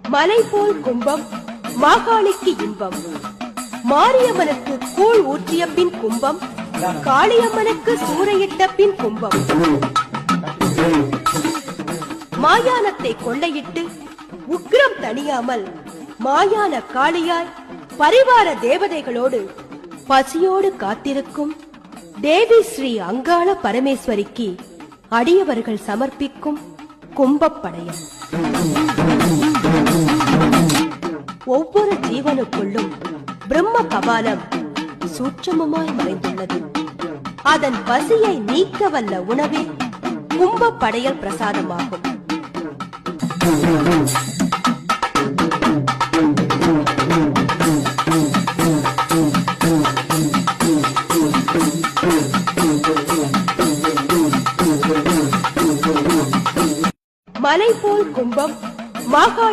மலை போல் கும்பம் மாகாளிக்கு இன்பம். மாரியம்மனுக்கு கூழ் ஊற்றிய பின் கும்பம், காளியம்மனுக்கு சூறையிட்ட பின் கும்பம். மாயானத்தை கொள்ளையிட்டு உக்கிரம் தணியாமல் மாயான காளியாய் பரிவார தேவதைகளோடு பசியோடு காத்திருக்கும் தேவி ஸ்ரீ அங்காள பரமேஸ்வரிக்கு அடியவர்கள் சமர்ப்பிக்கும் கும்பப்படையல். ஒவ்வொரு ஜீவனுக்குள்ளும் பிரம்ம கபாலம் சூட்சமமாய் மறைந்துள்ளது. அதன் பசியை நீக்க வல்ல உணவே கும்பப்படையல் பிரசாதமாகும். மலை போல் கும்பம் மாகாளி